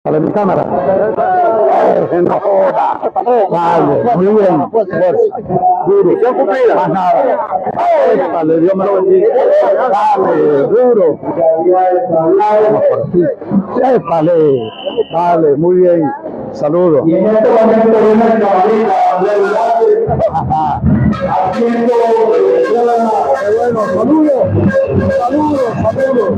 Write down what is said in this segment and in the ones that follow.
Para mi cámara. No joda. Vale, muy bien. Fuerza. Duro. ¿Qué cumplida? Más nada. Vale, Dios me lo bendiga. Dale, duro. Vale, vale, muy bien. Saludos. Y en este momento viene el caballito haciendo bueno, saludos. Saludos, saludos.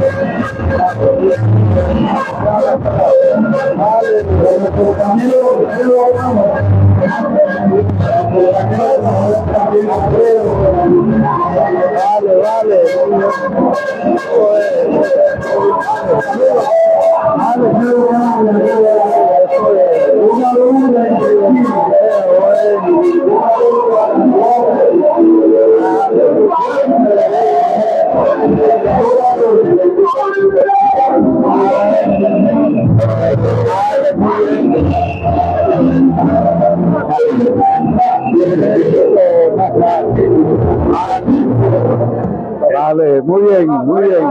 Vale, muy bien, muy bien.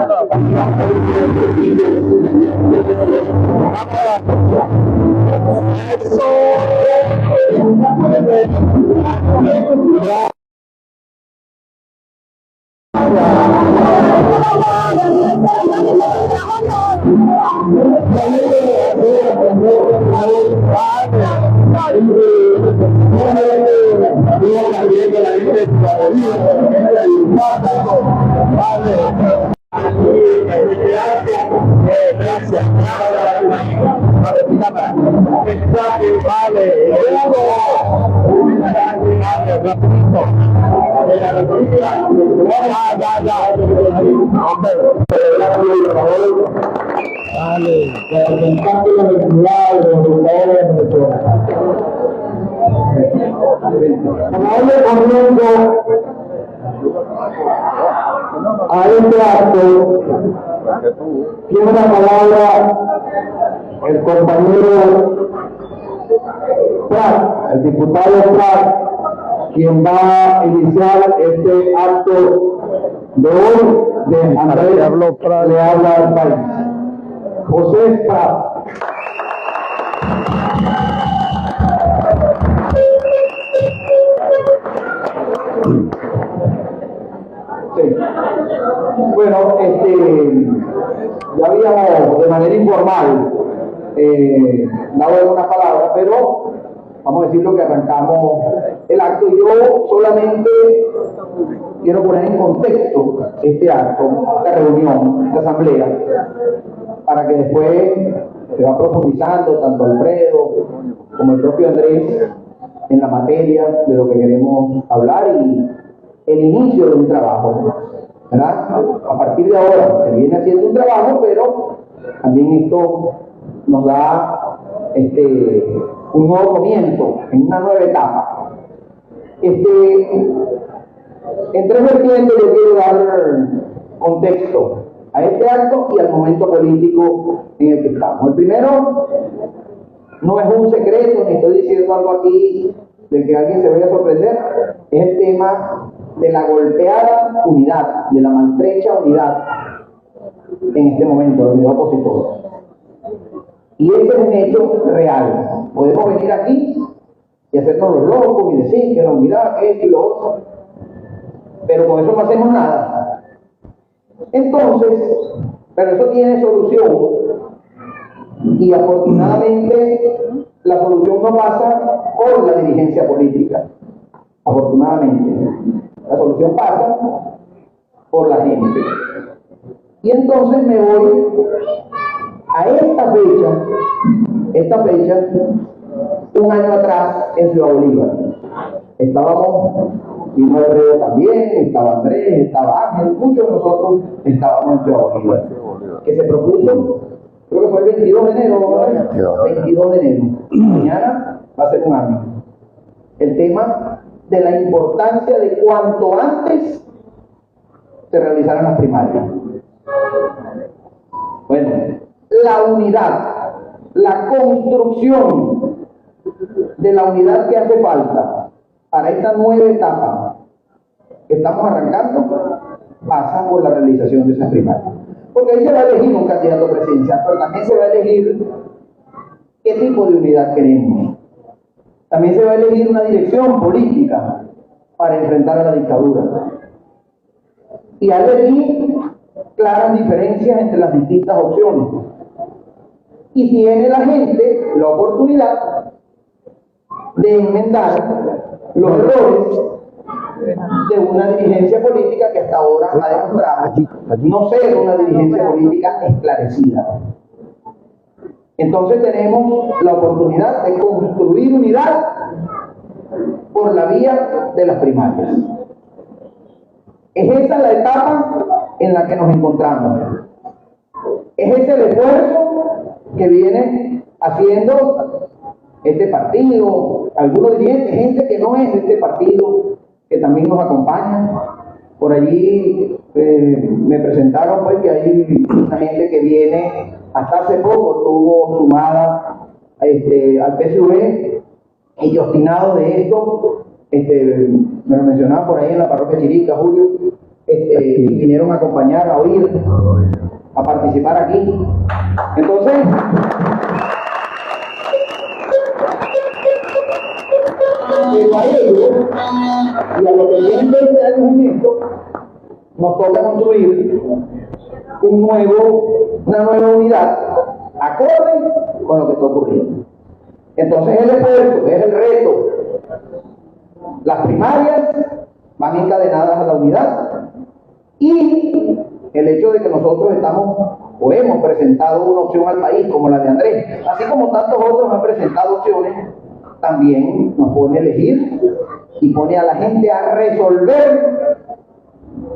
A este acto tiene la palabra el compañero Prat, el diputado Prat, quien va a iniciar este acto de hoy de Andrés le habla al país. José Prat. Sí. Bueno, ya habíamos de manera informal dado algunas palabras, pero vamos a decir lo que arrancamos el acto. Yo solamente quiero poner en contexto este acto, esta reunión, esta asamblea, para que después se va profundizando tanto Alfredo como el propio Andrés en la materia de lo que queremos hablar y el inicio de un trabajo, ¿verdad? A partir de ahora se viene haciendo un trabajo, pero también esto nos da un nuevo comienzo, en una nueva etapa. En tres vertientes yo quiero dar contexto a este acto y al momento político en el que estamos. El primero, no es un secreto, ni estoy diciendo algo aquí de que alguien se vaya a sorprender, es el tema de la golpeada unidad, de la maltrecha unidad en este momento, la unidad opositora. Y ese es un hecho real. Podemos venir aquí y hacernos los locos y decir que la unidad, esto y lo otro, pero con eso no hacemos nada. Entonces, pero eso tiene solución, y afortunadamente la solución no pasa por la dirigencia política. Afortunadamente, la solución pasa por la gente. Y entonces me voy a esta fecha, un año atrás en Ciudad Bolívar. Estábamos, vino Alfredo también, estaba Andrés, estaba Ángel, muchos de nosotros estábamos en Ciudad Bolívar, que se propuso, creo que fue el 22 de enero, ¿no? 22 de enero. Mañana va a ser un año. El tema de la importancia de cuanto antes se realizaran las primarias. Bueno, la unidad, la construcción de la unidad que hace falta para esta nueva etapa que estamos arrancando pasa por la realización de esas primarias. Porque ahí se va a elegir un candidato presidencial, pero también se va a elegir qué tipo de unidad queremos. También se va a elegir una dirección política para enfrentar a la dictadura. Y hay allí claras diferencias entre las distintas opciones. Y tiene la gente la oportunidad de enmendar los errores de una dirigencia política que hasta ahora ha demostrado no ser una dirigencia política esclarecida. Entonces tenemos la oportunidad de construir unidad por la vía de las primarias. Es esa la etapa en la que nos encontramos. Es ese el esfuerzo que viene haciendo este partido, algunos dirigentes, gente que no es de este partido, que también nos acompaña. Por allí me presentaron pues que hay una gente que viene, hasta hace poco estuvo sumada al PSV, y obstinado de esto, me lo mencionaban por ahí en la parroquia Chirica, Julio, y vinieron a acompañar, a oír, a participar aquí. Entonces, pero a ellos y a los que vienen 20 años en esto, nos toca construir una nueva unidad acorde con lo que está ocurriendo. Entonces el esfuerzo, es el reto. Las primarias van encadenadas a la unidad, y el hecho de que nosotros estamos o hemos presentado una opción al país como la de Andrés, así como tantos otros han presentado opciones, también nos pone a elegir y pone a la gente a resolver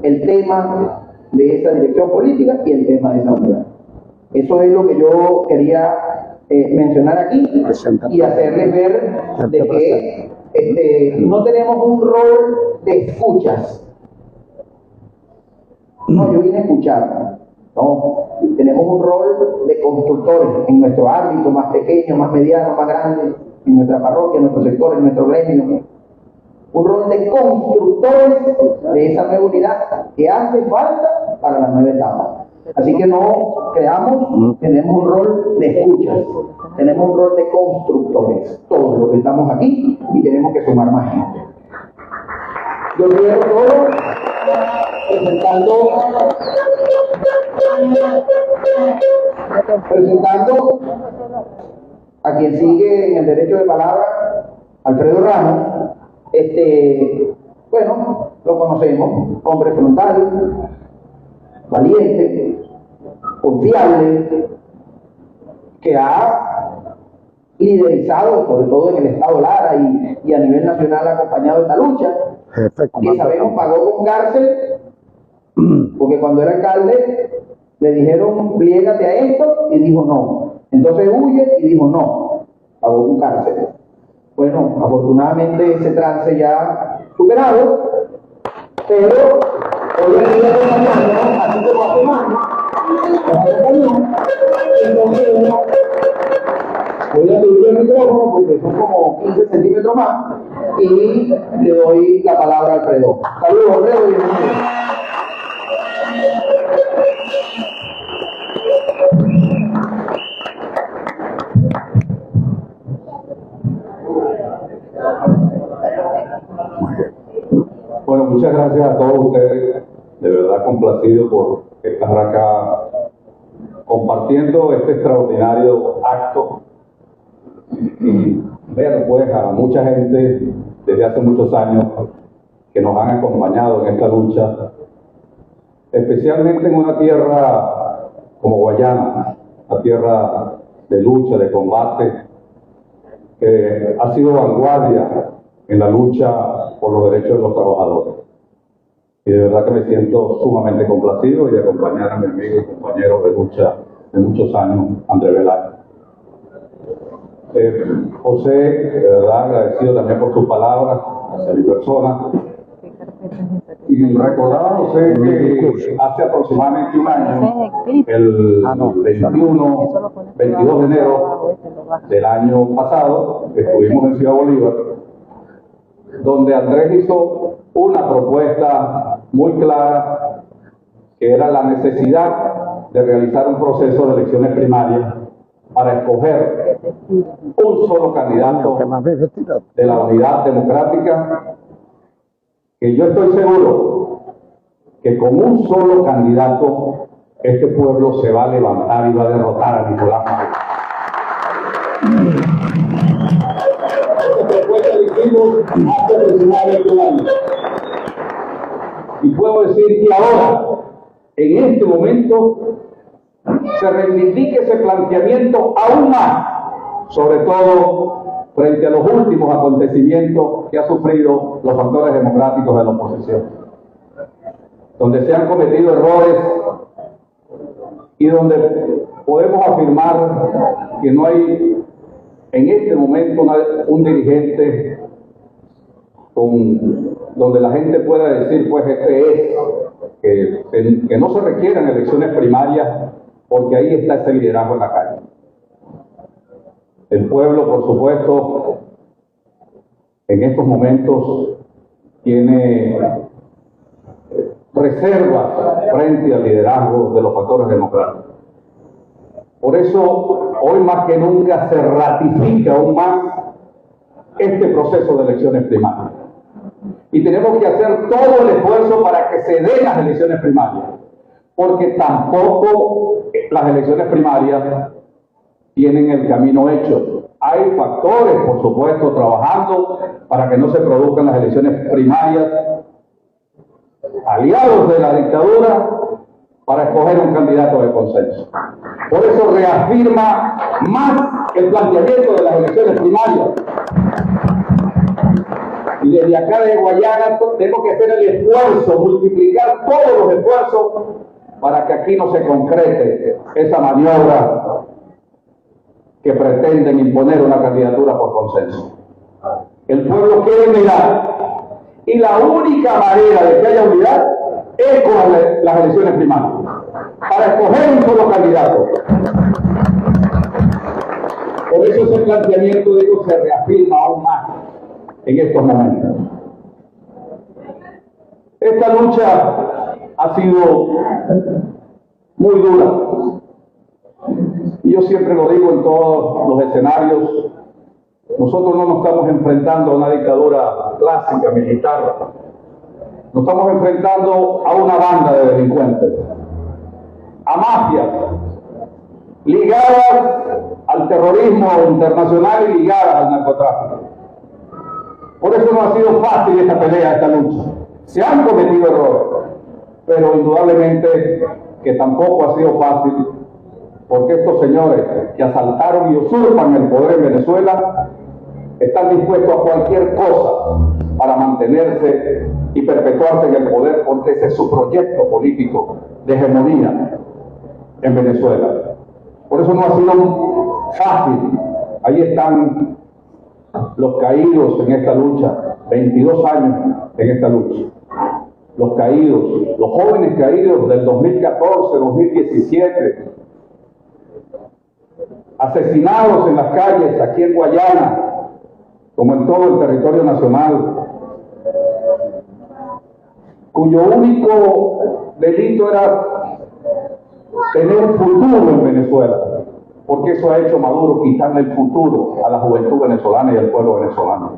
el tema de esa dirección política y el tema de esa unidad. Eso es lo que yo quería mencionar aquí y hacerles ver de que no tenemos un rol de escuchas. No, yo vine a escuchar. No, tenemos un rol de constructores en nuestro ámbito más pequeño, más mediano, más grande, en nuestra parroquia, en nuestro sector, en nuestro gremio. Un rol de constructores de esa nueva unidad que hace falta para la nueva etapa. Así que no creamos, tenemos un rol de escuchas, tenemos un rol de constructores, todos los que estamos aquí, y tenemos que sumar más gente. Yo quiero todo presentando a quien sigue en el derecho de palabra, Alfredo Ramos. Bueno, lo conocemos, hombre frontal, valiente, confiable, que ha liderizado, sobre todo en el estado Lara y a nivel nacional, ha acompañado esta lucha, que sabemos pagó con cárcel, porque cuando era alcalde le dijeron pliégate a esto y dijo no, entonces huye y dijo no, pagó con cárcel. Bueno, afortunadamente ese trance ya superado, pero hoy en día acompañándonos, así como hace años, entonces voy a subir el micrófono porque son como 15 centímetros más y le doy la palabra a Alfredo. Saludos, Alfredo, bienvenido. Bueno, muchas gracias a todos ustedes, de verdad complacido por estar acá compartiendo este extraordinario acto y ver pues a mucha gente desde hace muchos años que nos han acompañado en esta lucha, especialmente en una tierra como Guayana, una tierra de lucha, de combate, que ha sido vanguardia en la lucha por los derechos de los trabajadores. Y de verdad que me siento sumamente complacido y de acompañar a mi amigo y compañero de lucha de muchos años, Andrés Velasco. José, de verdad agradecido también por sus palabras hacia mi persona. Y recordar a José que hace aproximadamente un año, el 22 de enero del año pasado, estuvimos en Ciudad Bolívar, donde Andrés hizo una propuesta muy clara, que era la necesidad de realizar un proceso de elecciones primarias para escoger un solo candidato de la Unidad Democrática, que yo estoy seguro que con un solo candidato este pueblo se va a levantar y va a derrotar a Nicolás Maduro. Esta propuesta la hicimos hace aproximadamente un año. Y puedo decir que ahora, en este momento, se reivindique ese planteamiento aún más, sobre todo frente a los últimos acontecimientos que han sufrido los factores democráticos de la oposición, donde se han cometido errores y donde podemos afirmar que no hay en este momento un dirigente donde la gente pueda decir, pues este es, que no se requieran elecciones primarias, porque ahí está ese liderazgo en la calle. El pueblo, por supuesto, en estos momentos tiene reservas frente al liderazgo de los factores democráticos. Por eso, hoy más que nunca se ratifica aún más este proceso de elecciones primarias. Y tenemos que hacer todo el esfuerzo para que se den las elecciones primarias, porque tampoco las elecciones primarias tienen el camino hecho. Hay factores, por supuesto, trabajando para que no se produzcan las elecciones primarias, aliados de la dictadura, para escoger un candidato de consenso. Por eso reafirma más el planteamiento de las elecciones primarias. Y desde acá de Guayana tenemos que hacer el esfuerzo, multiplicar todos los esfuerzos para que aquí no se concrete esa maniobra que pretenden imponer una candidatura por consenso. El pueblo quiere unidad, y la única manera de que haya unidad es con las elecciones primarias, para escoger un solo candidato. Por eso ese planteamiento, digo, se reafirma aún más en estos momentos. Esta lucha ha sido muy dura. Y yo siempre lo digo en todos los escenarios, nosotros no nos estamos enfrentando a una dictadura clásica, militar. Nos estamos enfrentando a una banda de delincuentes, a mafias, ligadas al terrorismo internacional y ligadas al narcotráfico. Por eso no ha sido fácil esta pelea, esta lucha. Se han cometido errores, pero indudablemente que tampoco ha sido fácil, porque estos señores que asaltaron y usurpan el poder en Venezuela están dispuestos a cualquier cosa para mantenerse y perpetuarse en el poder, porque ese es su proyecto político de hegemonía en Venezuela. Por eso no ha sido fácil. Ahí están los caídos en esta lucha, 22 años en esta lucha. Los caídos, los jóvenes caídos del 2014, 2017, asesinados en las calles aquí en Guayana, como en todo el territorio nacional, cuyo único delito era tener futuro en Venezuela, porque eso ha hecho Maduro, quitarle el futuro a la juventud venezolana y al pueblo venezolano.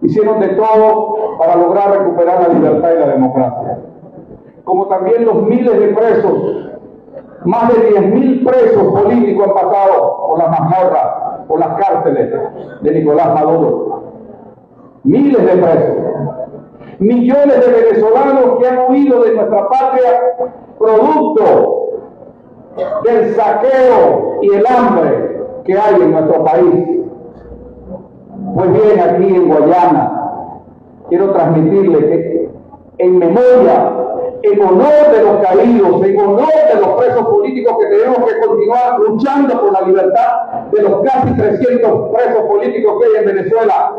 Hicieron de todo para lograr recuperar la libertad y la democracia. Como también los miles de presos, más de 10.000 presos políticos han pasado por las mazmorras, por las cárceles de Nicolás Maduro. Miles de presos. Millones de venezolanos que han huido de nuestra patria producto del saqueo y el hambre que hay en nuestro país. Pues bien, aquí en Guayana quiero transmitirle que en memoria, en honor de los caídos, en honor de los presos políticos, que tenemos que continuar luchando por la libertad de los casi 300 presos políticos que hay en Venezuela,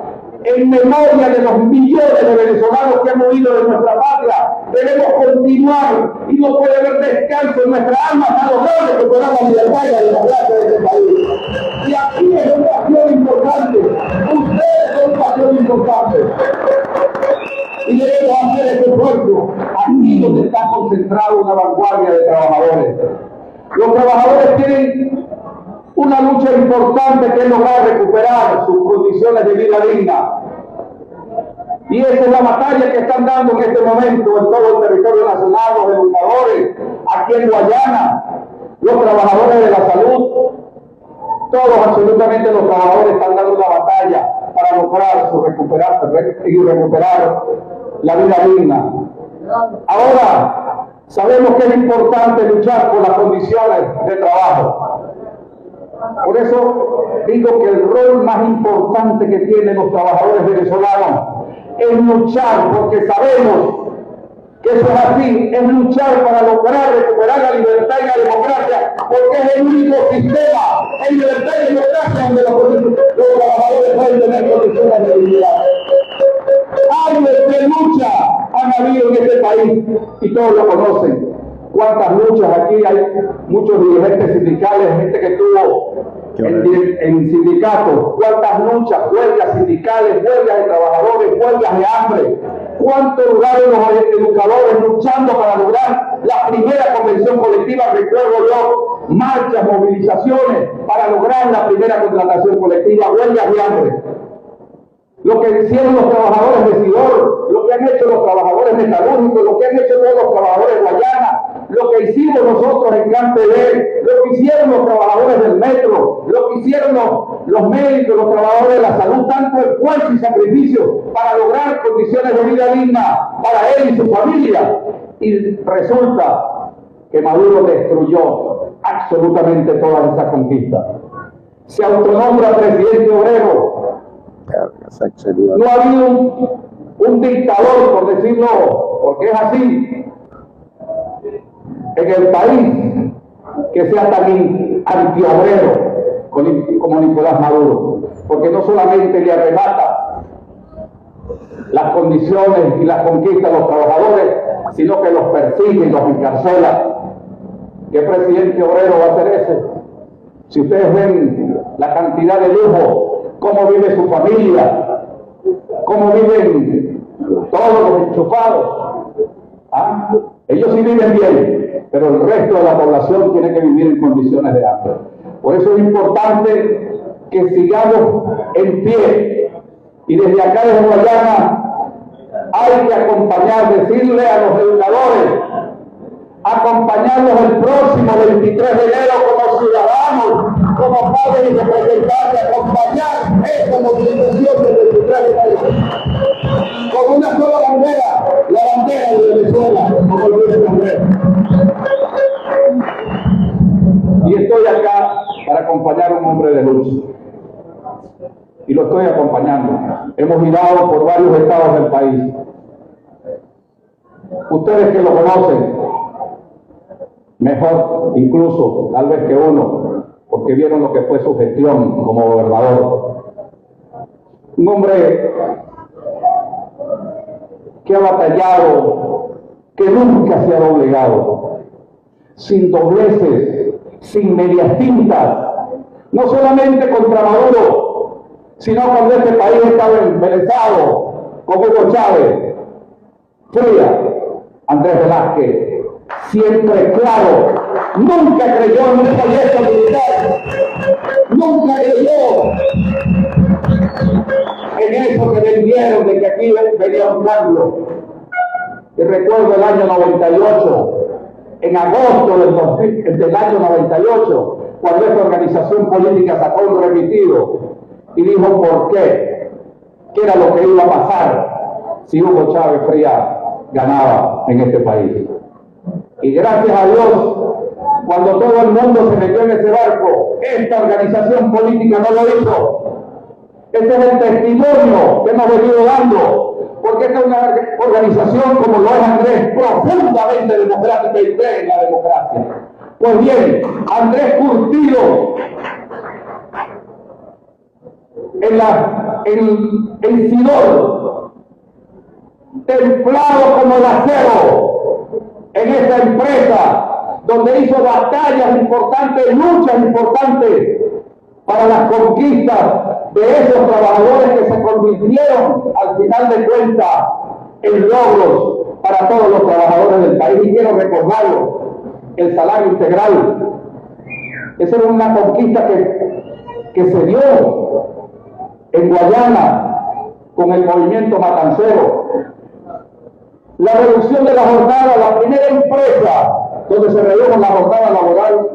en memoria de los millones de venezolanos que han huido de nuestra patria, debemos continuar, y no puede haber descanso en nuestra alma hasta lograr recuperar la libertad y la democracia de este país. Y aquí es una acción importante, ustedes son una acción importante. Y debemos hacer ese esfuerzo aquí donde está concentrada una vanguardia de trabajadores. Los trabajadores tienen una lucha lucha importante que es lograr recuperar sus condiciones de vida digna. Y esa es la batalla que están dando en este momento en todo el territorio nacional, los educadores, aquí en Guayana, los trabajadores de la salud, todos absolutamente los trabajadores están dando una batalla para lograr recuperar la vida digna. Ahora, sabemos que es importante luchar por las condiciones de trabajo. Por eso digo que el rol más importante que tienen los trabajadores venezolanos es luchar, porque sabemos que eso es así, es luchar para lograr recuperar la libertad y la democracia, porque es el único sistema en libertad y democracia donde los trabajadores pueden tener condiciones de dignidad. Años de lucha han habido en este país y todos lo conocen. Cuántas luchas aquí hay, muchos dirigentes sindicales, gente que estuvo en sindicatos, cuántas luchas, huelgas sindicales, huelgas de trabajadores, huelgas de hambre, cuánto duraron los educadores luchando para lograr la primera convención colectiva, recuerdo yo, marchas, movilizaciones para lograr la primera contratación colectiva, huelgas de hambre. Lo que hicieron los trabajadores de Sidor, lo que han hecho los trabajadores metalúrgicos, lo que han hecho todos los trabajadores de Guayana, lo que hicimos nosotros en CanTV, lo que hicieron los trabajadores del metro, lo que hicieron los médicos, los trabajadores de la salud, tanto esfuerzo y sacrificio para lograr condiciones de vida digna para él y su familia. Y resulta que Maduro destruyó absolutamente todas esas conquistas. Se autonombra presidente obrero. No ha habido un dictador, por decirlo, porque es así, en el país que sea tan antiobrero como Nicolás Maduro, porque no solamente le arrebata las condiciones y las conquistas a los trabajadores, sino que los persigue y los encarcela. ¿Qué presidente obrero va a hacer ese? Si ustedes ven la cantidad de lujo, cómo vive su familia, cómo viven todos los enchufados. ¿Ah? Ellos sí viven bien, pero el resto de la población tiene que vivir en condiciones de hambre. Por eso es importante que sigamos en pie. Y desde acá, desde Guayana, hay que acompañar, decirle a los educadores, acompañarlos el próximo 23 de enero como ciudadanos, como padres y representantes, acompañar esta movilización del 23 de enero con una sola bandera, la bandera de Venezuela, como lo dice Andrés. Y estoy acá para acompañar a un hombre de lucha. Y lo estoy acompañando. Hemos girado por varios estados del país. Ustedes que lo conocen, mejor incluso, tal vez que uno, porque vieron lo que fue su gestión como gobernador. Un hombre que ha batallado, que nunca se ha doblegado, sin dobleces, sin medias tintas, no solamente contra Maduro, sino cuando este país estaba embelesado con Hugo Chávez, Fría, Andrés Velázquez, siempre claro, nunca creyó en un proyecto militar, nunca creyó en eso que vendieron de que aquí venía un cambio. Y recuerdo el año 98, en agosto del año 98, cuando esta organización política sacó un remitido y dijo por qué, qué era lo que iba a pasar si Hugo Chávez Fría ganaba en este país. Y gracias a Dios, cuando todo el mundo se metió en ese barco, esta organización política no lo hizo. Ese es el testimonio que hemos venido dando, porque esta es una organización, como lo es Andrés, profundamente democrática y cree en la democracia. Pues bien, Andrés Curtido, en Sidor, templado como el acero, en esa empresa, donde hizo batallas importantes, luchas importantes para las conquistas de esos trabajadores que se convirtieron, al final de cuentas, en logros para todos los trabajadores del país. Y quiero recordarlo, el salario integral. Esa era una conquista que que se dio en Guayana con el movimiento matancero, la reducción de la jornada, la primera empresa donde se redujo la jornada laboral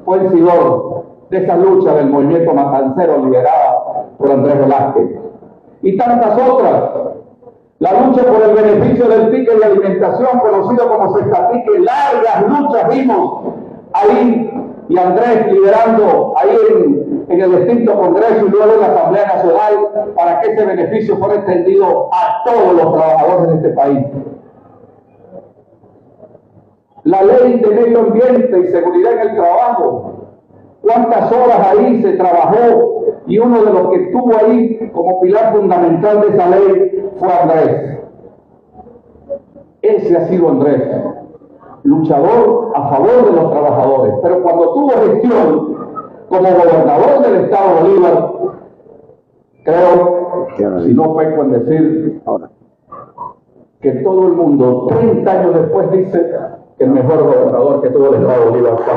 fue el Sidor, de esa lucha del movimiento matancero liderada por Andrés Velázquez. Y tantas otras, la lucha por el beneficio del ticket de alimentación, conocido como Sextatique, largas luchas vimos ahí, y Andrés liderando ahí en el extinto Congreso y luego en la Asamblea Nacional para que ese beneficio fuera extendido a todos los trabajadores de este país. La ley de medio ambiente y seguridad en el trabajo, cuántas horas ahí se trabajó, y uno de los que estuvo ahí como pilar fundamental de esa ley fue Andrés. Ese ha sido Andrés, luchador a favor de los trabajadores, pero cuando tuvo gestión como gobernador del estado Bolívar, creo, si no peco en decir, que todo el mundo 30 años después dice que el mejor gobernador que tuvo el estado Bolívar fue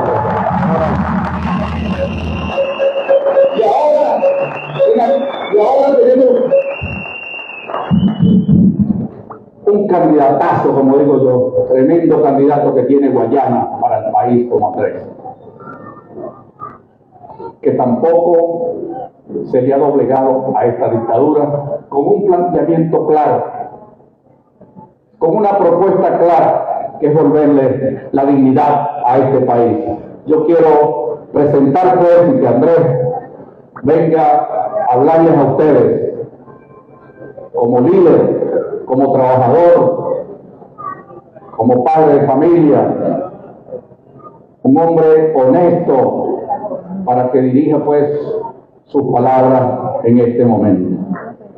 y ahora tenemos un candidatazo, como digo yo, tremendo candidato que tiene Guayana para el país como Andrés, que tampoco se le ha doblegado a esta dictadura con un planteamiento claro, con una propuesta clara, que es volverle la dignidad a este país. Yo quiero presentar pues y que Andrés venga a hablarles a ustedes como líder, como trabajador, como padre de familia, un hombre honesto, para que dirija pues sus palabras en este momento.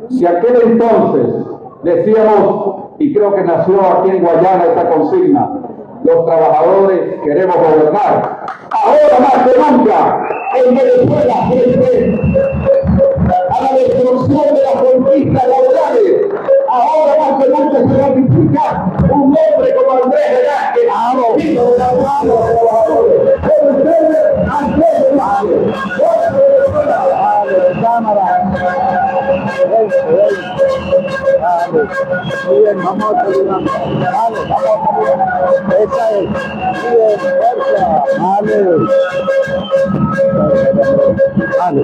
Si aquel entonces decíamos, y creo que nació aquí en Guayana esta consigna, los trabajadores queremos gobernar, ahora más que nunca en Venezuela, frente a la destrucción de las conquistas laborales, ahora más que nunca se ratifica un hombre como Andrés Velázquez, hijo de la mano de los trabajadores. Con ustedes, Andrés Velázquez. Cámara. Muy bien, vamos a terminar. Vale, vamos a terminar. Esa es. Muy bien, fuerza. Vale. Vale.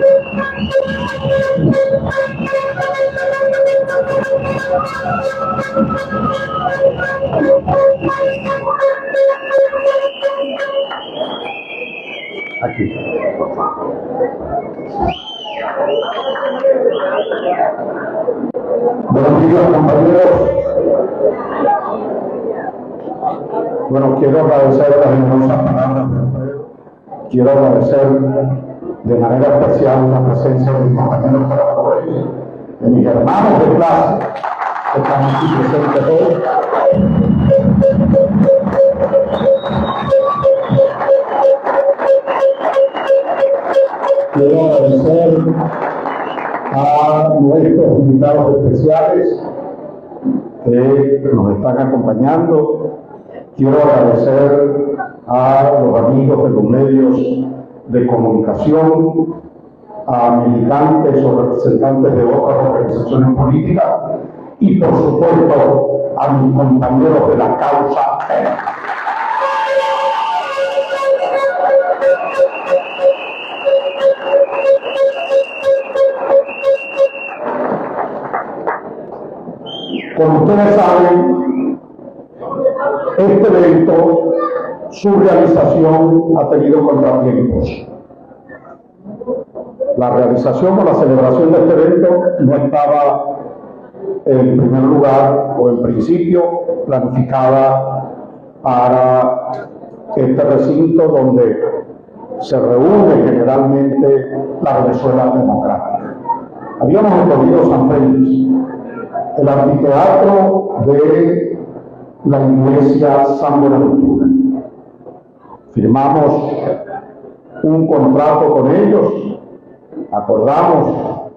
Aquí. Buenos días, compañeros. Bueno, quiero agradecer las generosas palabras de ustedes. Quiero agradecer de manera especial la presencia de mis compañeros trabajadores, de mis hermanos de clase que están aquí presentes hoy. Quiero agradecer a nuestros invitados especiales que nos están acompañando. Quiero agradecer a los amigos de los medios de comunicación, a militantes o representantes de otras organizaciones políticas y, por supuesto, a mis compañeros de la causa. Como ustedes saben, este evento, su realización ha tenido contratiempos. La realización o la celebración de este evento no estaba en primer lugar o en principio planificada para este recinto donde se reúne generalmente la Venezuela democrática. Habíamos escogido San Félix, el anfiteatro de la iglesia San Buenaventura. Firmamos un contrato con ellos, acordamos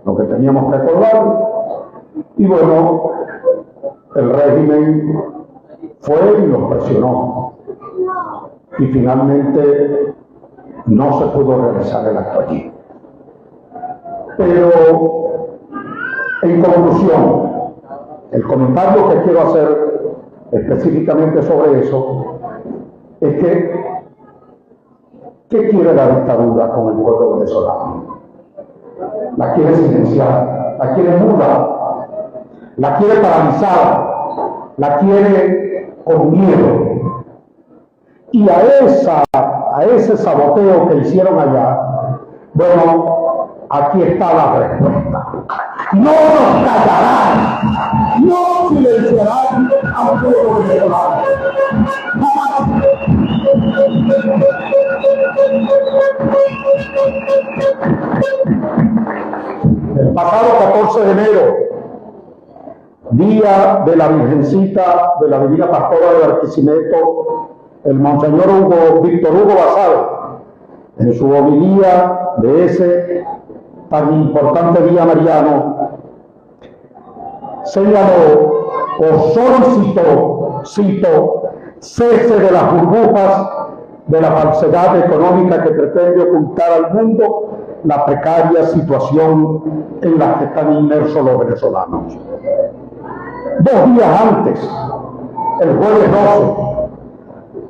lo que teníamos que acordar y bueno, el régimen fue y los presionó y finalmente no se pudo realizar el acto allí. Pero, en conclusión, el comentario que quiero hacer específicamente sobre eso es que, ¿qué quiere la dictadura con el pueblo venezolano? La quiere silenciar, la quiere muda, la quiere paralizar, la quiere con miedo. Y a ese saboteo que hicieron allá, bueno, aquí está la respuesta. No nos callarán, no silenciarán a un pueblo venezolano. El pasado 14 de enero, día de la Virgencita de la Divina Pastora de Barquisimeto, el Monseñor Víctor Hugo Basadre, en su homilía de ese tan importante día mariano, señaló o solicitó, cito, cese de las burbujas de la falsedad económica que pretende ocultar al mundo la precaria situación en la que están inmersos los venezolanos. 2 días antes, el jueves 12,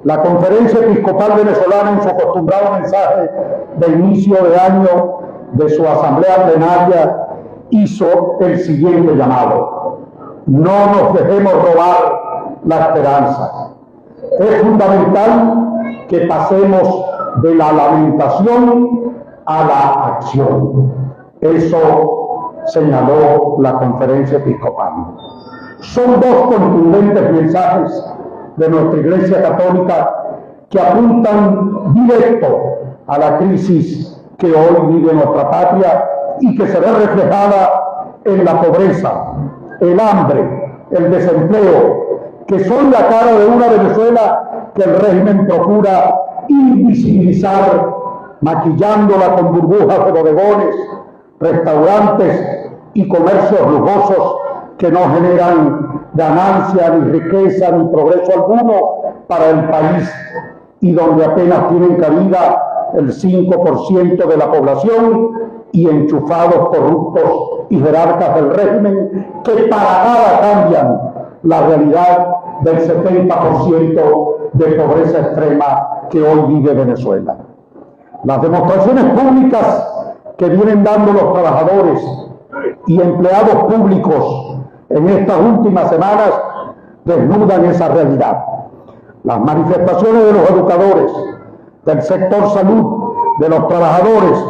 la Conferencia Episcopal Venezolana, en su acostumbrado mensaje de inicio de año de su asamblea plenaria, hizo el siguiente llamado: no nos dejemos robar la esperanza. Es fundamental que pasemos de la lamentación a la acción. Eso señaló la Conferencia Episcopal. Son 2 contundentes mensajes de nuestra Iglesia Católica que apuntan directo a la crisis que hoy vive nuestra patria y que se ve reflejada en la pobreza, el hambre, el desempleo, que son la cara de una Venezuela que el régimen procura invisibilizar, maquillándola con burbujas de bodegones, restaurantes y comercios lujosos que no generan ganancia, ni riqueza, ni progreso alguno para el país, y donde apenas tienen cabida el 5% de la población y enchufados corruptos y jerarcas del régimen que para nada cambian la realidad del 70% de pobreza extrema que hoy vive Venezuela. Las demostraciones públicas que vienen dando los trabajadores y empleados públicos en estas últimas semanas desnudan esa realidad. Las manifestaciones de los educadores, del sector salud, de los trabajadores,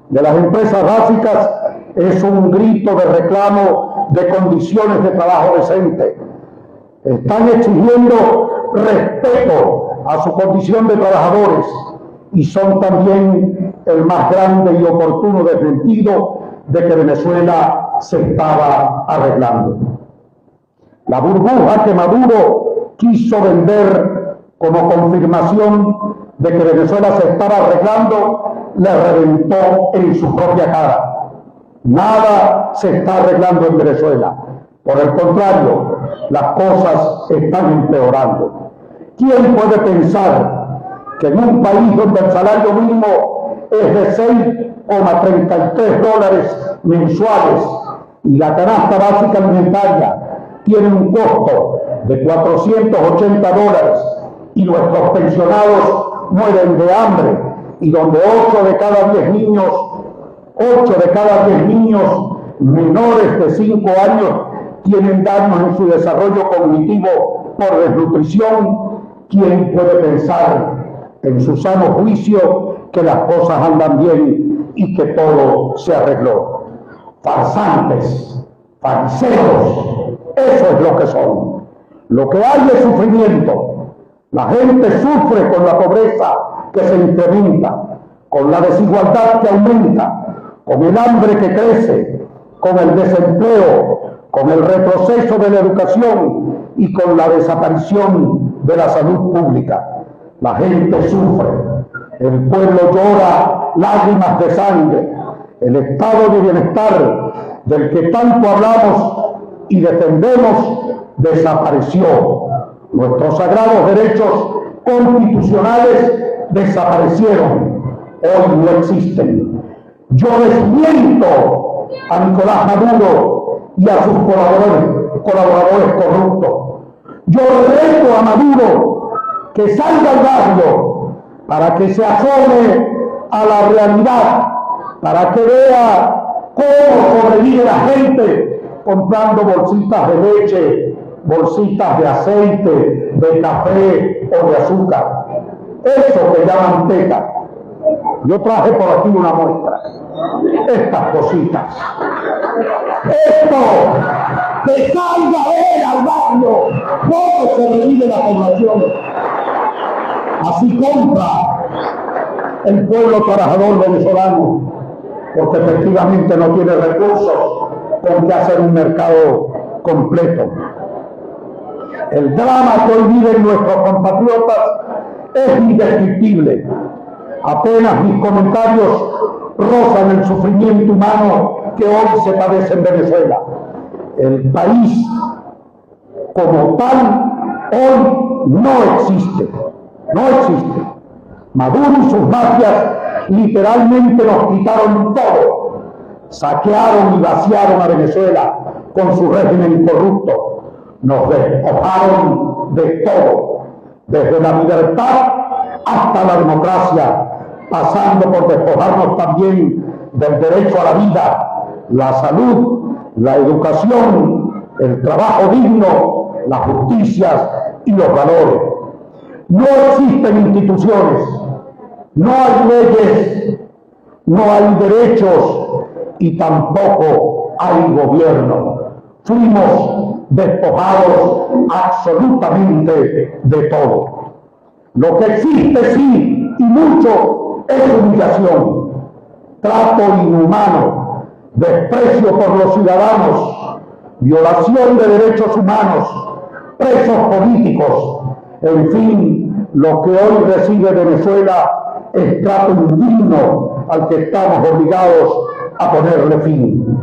de las empresas básicas, es un grito de reclamo de condiciones de trabajo decente. Están exigiendo respeto a su condición de trabajadores y son también el más grande y oportuno desmentido de que Venezuela se estaba arreglando. La burbuja que Maduro quiso vender como confirmación de que Venezuela se estaba arreglando, le reventó en su propia cara. Nada se está arreglando en Venezuela. Por el contrario, las cosas están empeorando. ¿Quién puede pensar que en un país donde el salario mínimo es de $6,33 mensuales y la canasta básica alimentaria tiene un costo de $480 y nuestros pensionados mueren de hambre, y donde 8 de cada 10 niños menores de 5 años tienen daños en su desarrollo cognitivo por desnutrición? ¿Quién puede pensar en su sano juicio que las cosas andan bien y que todo se arregló? Farsantes, fariseos, eso es lo que son. Lo que hay es sufrimiento. La gente sufre con la pobreza que se incrementa, con la desigualdad que aumenta, con el hambre que crece, con el desempleo, con el retroceso de la educación y con la desaparición de la salud pública. La gente sufre, el pueblo llora lágrimas de sangre. El estado de bienestar del que tanto hablamos y defendemos desapareció. Nuestros sagrados derechos constitucionales desaparecieron, hoy no existen. Yo desmiento a Nicolás Maduro y a sus colaboradores corruptos. Yo reto a Maduro que salga al barrio para que se asome a la realidad, para que vea cómo sobrevive la gente comprando bolsitas de leche, bolsitas de aceite, de café o de azúcar. Eso que llaman teca. Yo traje por aquí una muestra. Estas cositas. Esto, que salga a ver al barrio cómo sobrevive la población. Así compra el pueblo trabajador venezolano, porque efectivamente no tiene recursos con que hacer un mercado completo. El drama que hoy viven nuestros compatriotas es indescriptible. Apenas mis comentarios rozan el sufrimiento humano que hoy se padece en Venezuela. El país como tal hoy no existe. No existe. Maduro y sus mafias literalmente nos quitaron todo. Saquearon y vaciaron a Venezuela con su régimen corrupto. Nos despojaron de todo, desde la libertad hasta la democracia, pasando por despojarnos también del derecho a la vida, la salud, la educación, el trabajo digno, las justicias y los valores. No existen instituciones, no hay leyes, no hay derechos y tampoco hay gobierno. Fuimos despojados absolutamente de todo. Lo que existe sí y mucho es humillación, trato inhumano, desprecio por los ciudadanos, violación de derechos humanos, presos políticos, en fin, lo que hoy recibe Venezuela es trato indigno al que estamos obligados a ponerle fin.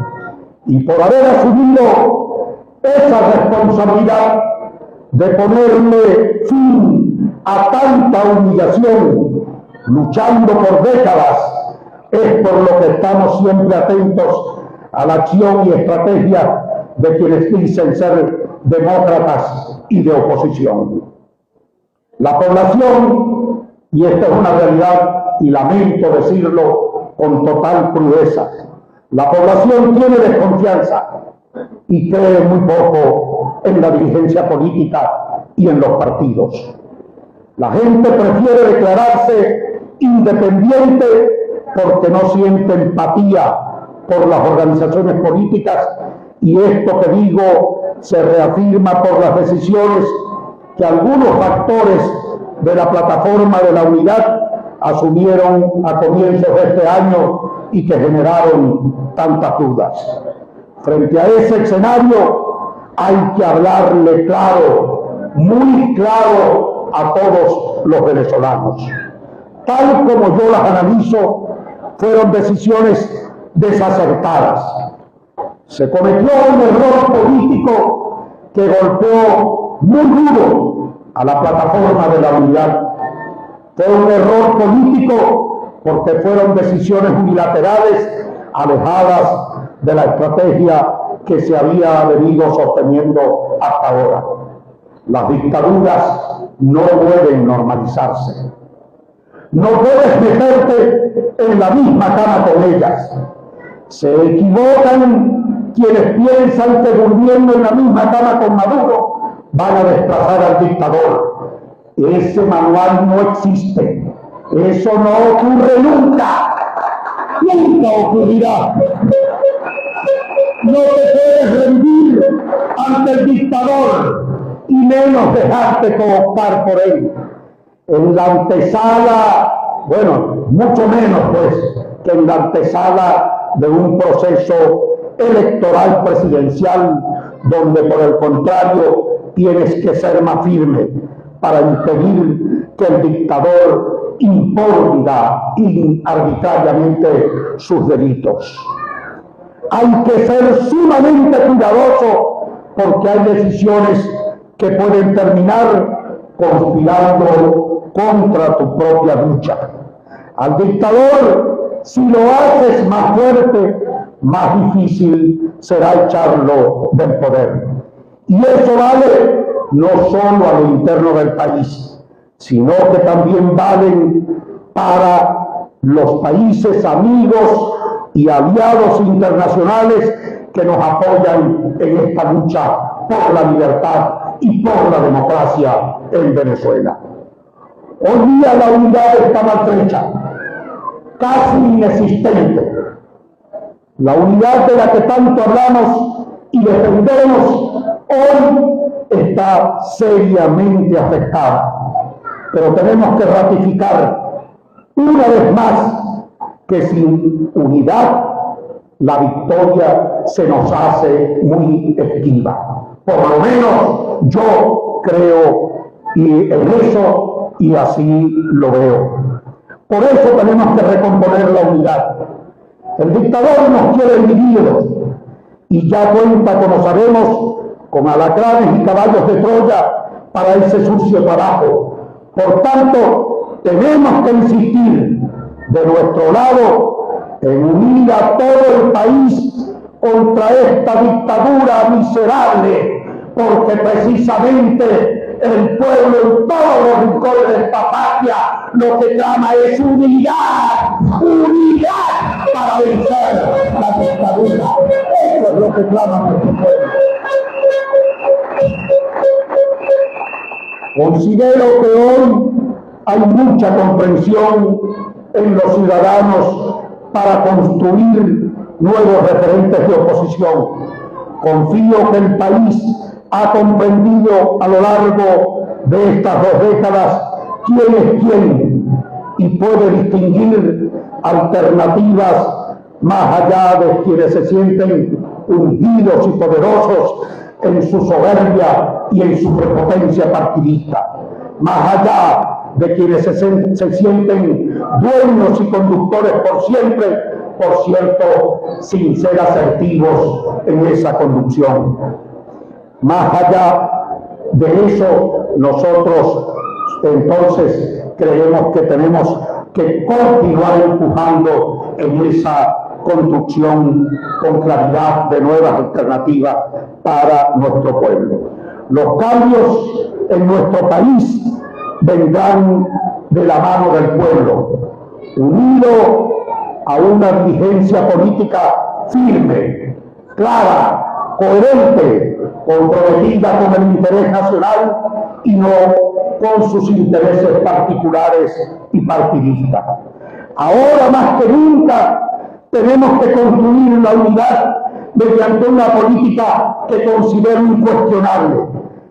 Y por haber asumido esa responsabilidad de ponerle fin a tanta humillación, luchando por décadas, es por lo que estamos siempre atentos a la acción y estrategia de quienes dicen ser demócratas y de oposición. La población, y esta es una realidad y lamento decirlo con total crudeza, la población tiene desconfianza y cree muy poco en la dirigencia política y en los partidos. La gente prefiere declararse independiente porque no siente empatía por las organizaciones políticas, y esto que digo se reafirma por las decisiones que algunos actores de la plataforma de la unidad asumieron a comienzos de este año y que generaron tantas dudas. Frente a ese escenario hay que hablarle claro, muy claro a todos los venezolanos. Tal como yo las analizo, fueron decisiones desacertadas. Se cometió un error político que golpeó muy duro a la plataforma de la unidad. Fue un error político porque fueron decisiones unilaterales alejadas de la estrategia que se había venido sosteniendo hasta ahora. Las dictaduras no pueden normalizarse. No puedes meterte en la misma cama con ellas. Se equivocan quienes piensan que durmiendo en la misma cama con Maduro van a desplazar al dictador. Ese manual no existe. Eso no ocurre nunca. Nunca ocurrirá. No te puedes rendir ante el dictador y menos dejarte cooptar por él. En la antesala, bueno, mucho menos pues, que en la antesala de un proceso electoral presidencial, donde por el contrario tienes que ser más firme para impedir que el dictador imponga arbitrariamente sus delitos. Hay que ser sumamente cuidadoso porque hay decisiones que pueden terminar conspirando contra tu propia lucha. Al dictador si lo haces más fuerte, más difícil será echarlo del poder. Y eso vale no solo a lo interno del país, sino que también valen para los países amigos y aliados internacionales que nos apoyan en esta lucha por la libertad y por la democracia en Venezuela. Hoy día la unidad está maltrecha, casi inexistente. La unidad de la que tanto hablamos y defendemos hoy está seriamente afectada. Pero tenemos que ratificar una vez más que sin unidad la victoria se nos hace muy esquiva. Por lo menos yo creo en eso y así lo veo. Por eso tenemos que recomponer la unidad. El dictador nos quiere divididos y ya cuenta, como sabemos, con alacranes y caballos de Troya para ese sucio trabajo. Por tanto, tenemos que insistir de nuestro lado en unir a todo el país contra esta dictadura miserable, porque precisamente el pueblo en todos los rincones de esta patria lo que clama es unidad, unidad para vencer la dictadura. Eso es lo que clama nuestro pueblo. Considero que hoy hay mucha comprensión en los ciudadanos para construir nuevos referentes de oposición. Confío que el país ha comprendido a lo largo de estas 2 décadas quién es quién y puede distinguir alternativas más allá de quienes se sienten ungidos y poderosos en su soberbia y en su prepotencia partidista, más allá de quienes se sienten dueños y conductores por siempre, por cierto, sin ser asertivos en esa conducción. Más allá de eso, nosotros entonces creemos que tenemos que continuar empujando en esa construcción con claridad de nuevas alternativas para nuestro pueblo. Los cambios en nuestro país vendrán de la mano del pueblo, unido a una dirigencia política firme, clara, coherente, comprometida con el interés nacional y no con sus intereses particulares y partidistas. Ahora más que nunca tenemos que construir la unidad mediante una política que considero incuestionable,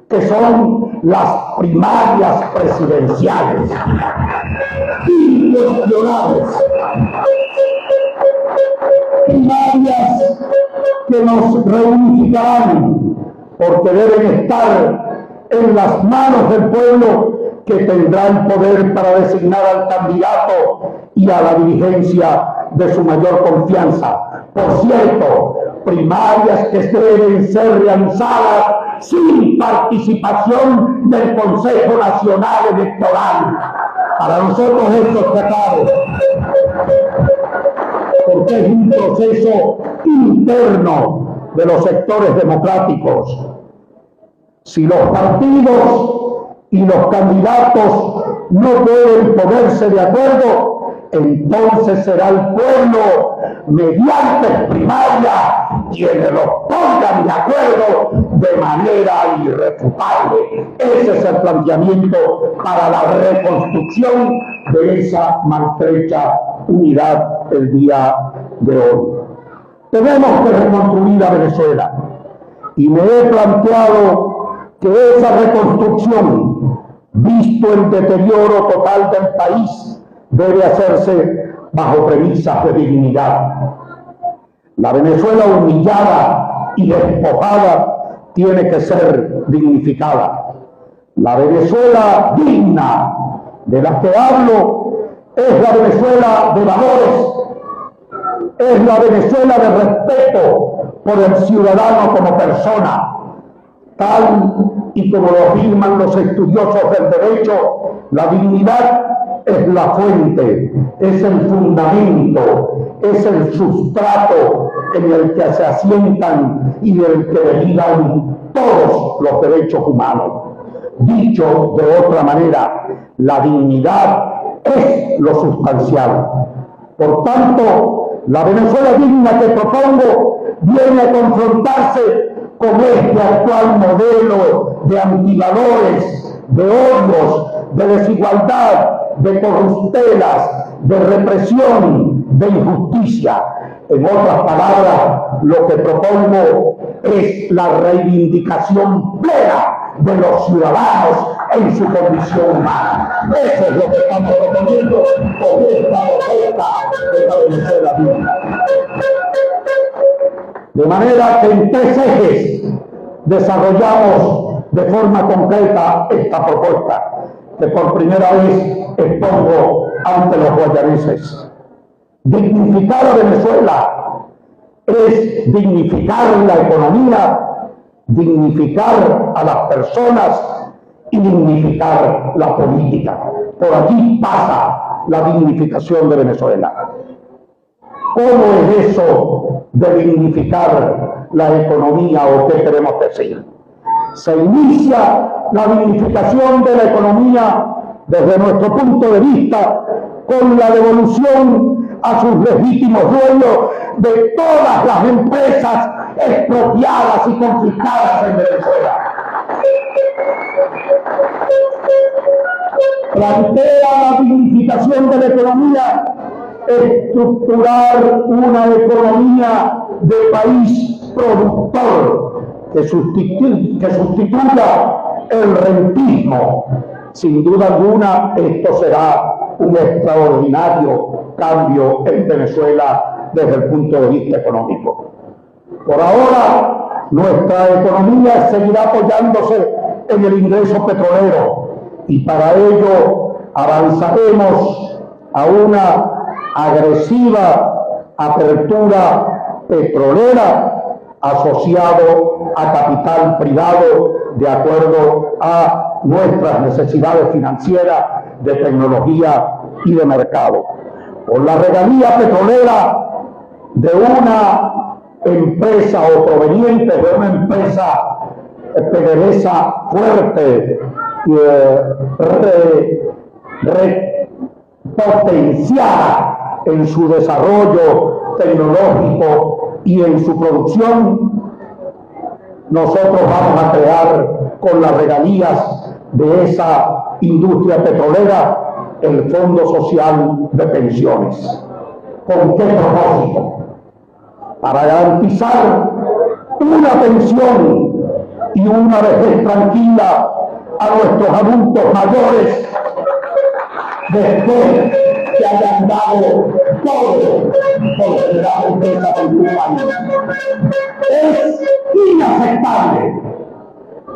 que son las primarias presidenciales. Incuestionables. Primarias que nos reunificarán, porque deben estar en las manos del pueblo, que tendrá el poder para designar al candidato y a la dirigencia de su mayor confianza. Por cierto, primarias que deben ser realizadas sin participación del Consejo Nacional Electoral. Para nosotros esto está claro, porque es un proceso interno de los sectores democráticos. Si los partidos y los candidatos no pueden ponerse de acuerdo, entonces será el pueblo, mediante primaria, quienes los pongan de acuerdo de manera irrefutable. Ese es el planteamiento para la reconstrucción de esa maltrecha unidad el día de hoy. Tenemos que reconstruir a Venezuela y me he planteado que esa reconstrucción, visto el deterioro total del país, debe hacerse bajo premisas de dignidad. La Venezuela humillada y despojada tiene que ser dignificada. La Venezuela digna de la que hablo es la Venezuela de valores, es la Venezuela de respeto por el ciudadano como persona, tal y como lo afirman los estudiosos del derecho. La dignidad es la fuente, es el fundamento, es el sustrato en el que se asientan y del que derivan todos los derechos humanos. Dicho de otra manera, la dignidad es lo sustancial. Por tanto, la Venezuela digna que propongo viene a confrontarse con este actual modelo de antivalores, de odios, de desigualdad, de corruptelas, de represión, de injusticia. En otras palabras, lo que propongo es la reivindicación plena de los ciudadanos en su condición humana. Eso es lo que estamos proponiendo con esta propuesta de la Venezuela digna. De manera que en 3 ejes desarrollamos de forma concreta esta propuesta, que por primera vez expongo ante los guayaneses. Dignificar a Venezuela es dignificar la economía, dignificar a las personas y dignificar la política. Por aquí pasa la dignificación de Venezuela. ¿Cómo es eso de dignificar la economía o qué queremos decir? Se inicia la dignificación de la economía desde nuestro punto de vista con la devolución a sus legítimos dueños de todas las empresas expropiadas y confiscadas en Venezuela. Plantea la dignificación de la economía estructurar una economía de país productor que sustituya el rentismo. Sin duda alguna, esto será un extraordinario cambio en Venezuela desde el punto de vista económico. Por ahora, nuestra economía seguirá apoyándose en el ingreso petrolero y para ello avanzaremos a una agresiva apertura petrolera asociado a capital privado de acuerdo a nuestras necesidades financieras, de tecnología y de mercado. Por la regalía petrolera de una empresa o proveniente de una empresa PDVSA fuerte, potenciada en su desarrollo tecnológico y en su producción, nosotros vamos a crear con las regalías de esa industria petrolera el Fondo Social de Pensiones. ¿Con qué propósito? Para garantizar una pensión y una vejez tranquila a nuestros adultos mayores después que hayan dado todo por generar esa cultura. Es inaceptable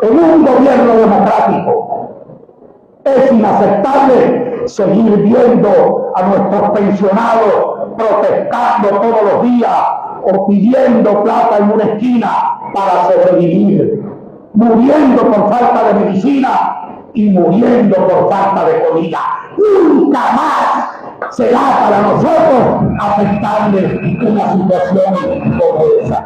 en un gobierno democrático. Es inaceptable seguir viendo a nuestros pensionados protestando todos los días o pidiendo plata en una esquina para sobrevivir, muriendo por falta de medicina y muriendo por falta de comida. Nunca más será para nosotros aceptable una situación como esa.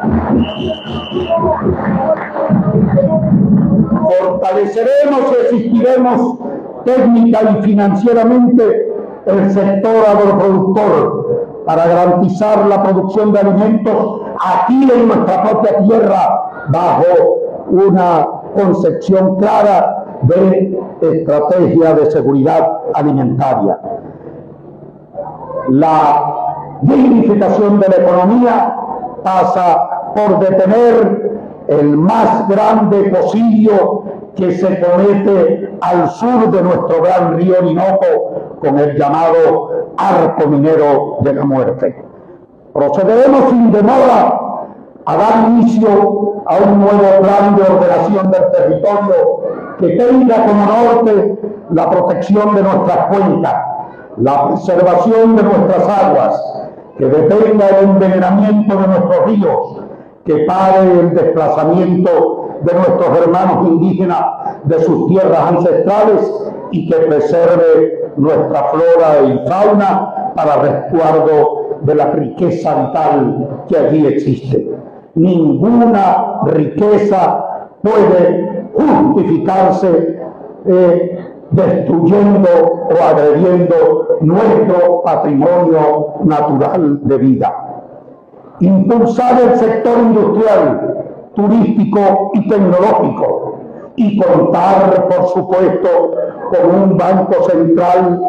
Fortaleceremos y asistiremos técnica y financieramente el sector agroproductor para garantizar la producción de alimentos aquí en nuestra propia tierra bajo una concepción clara de estrategia de seguridad alimentaria. La dignificación de la economía pasa por detener el más grande posibilio que se comete al sur de nuestro gran río Orinoco con el llamado arco minero de la muerte. Procederemos sin demora a dar inicio a un nuevo plan de ordenación del territorio que tenga como norte la protección de nuestras cuencas, la preservación de nuestras aguas, que detenga el envenenamiento de nuestros ríos, que pare el desplazamiento de nuestros hermanos indígenas de sus tierras ancestrales y que preserve nuestra flora y fauna para resguardo de la riqueza vital que allí existe. Ninguna riqueza puede justificarse destruyendo o agrediendo nuestro patrimonio natural de vida. Impulsar el sector industrial, turístico y tecnológico y contar, por supuesto, con un Banco Central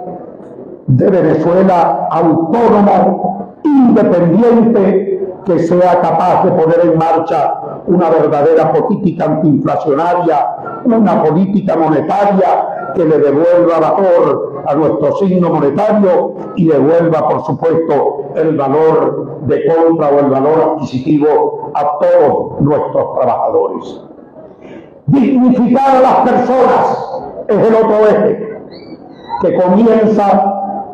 de Venezuela autónomo, independiente, que sea capaz de poner en marcha una verdadera política antiinflacionaria, una política monetaria que le devuelva valor a nuestro signo monetario y devuelva, por supuesto, el valor de compra o el valor adquisitivo a todos nuestros trabajadores. Dignificar a las personas es el otro eje, que comienza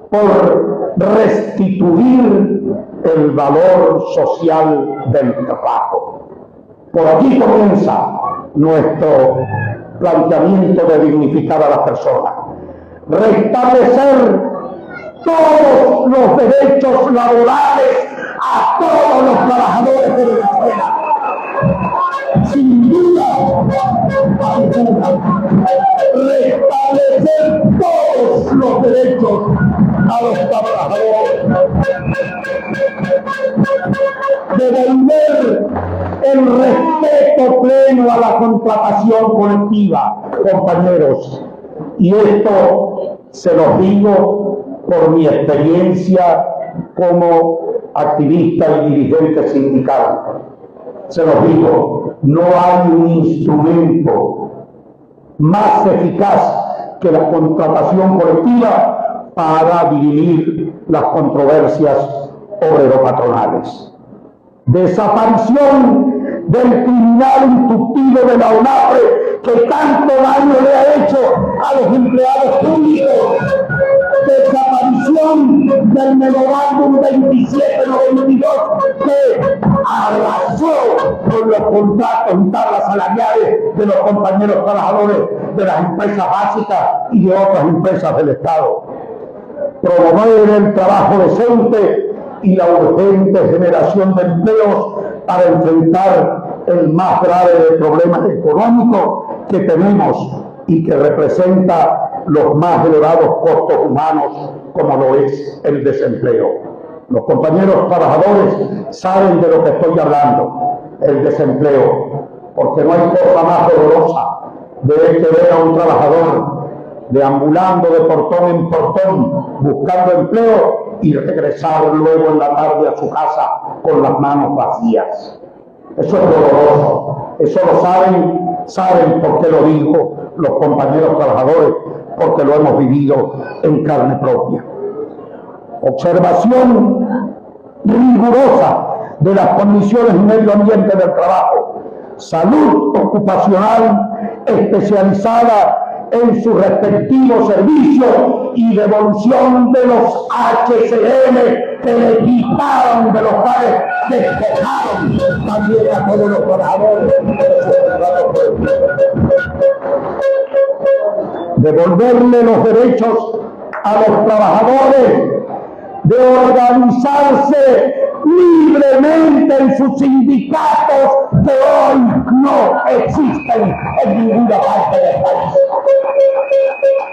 por restituir el valor social del trabajo. Por aquí comienza nuestro planteamiento de dignificar a las personas. Restablecer todos los derechos laborales a todos los trabajadores de Venezuela. Sin duda alguna, restablecer todos los derechos a los trabajadores, devolver el respeto pleno a la contratación colectiva, compañeros. Y esto se los digo por mi experiencia como activista y dirigente sindical. Se los digo, no hay un instrumento más eficaz que la contratación colectiva para dirimir las controversias obrero-patronales. Desaparición del criminal instructivo de la ONAPRE que tanto daño le ha hecho a los empleados públicos. Desaparición del memorándum 2792 que arrasó con los contratos y tablas salariales de los compañeros trabajadores de las empresas básicas y de otras empresas del Estado. Promover el trabajo decente y la urgente generación de empleos para enfrentar el más grave de problemas económicos que tenemos y que representa los más elevados costos humanos, como lo es el desempleo. Los compañeros trabajadores saben de lo que estoy hablando, el desempleo, porque no hay cosa más dolorosa de que ver a un trabajador deambulando de portón en portón buscando empleo y regresar luego en la tarde a su casa con las manos vacías. Eso es doloroso, eso lo saben por qué lo digo los compañeros trabajadores, porque lo hemos vivido en carne propia. Observación rigurosa de las condiciones y medio ambiente del trabajo, salud ocupacional especializada en sus respectivos servicios y devolución de los HCM que le quitaron de los cuales despojaron también a todos los trabajadores. Devolverle los derechos a los trabajadores de organizarse libremente en sus sindicatos que hoy no existen en ninguna parte del país.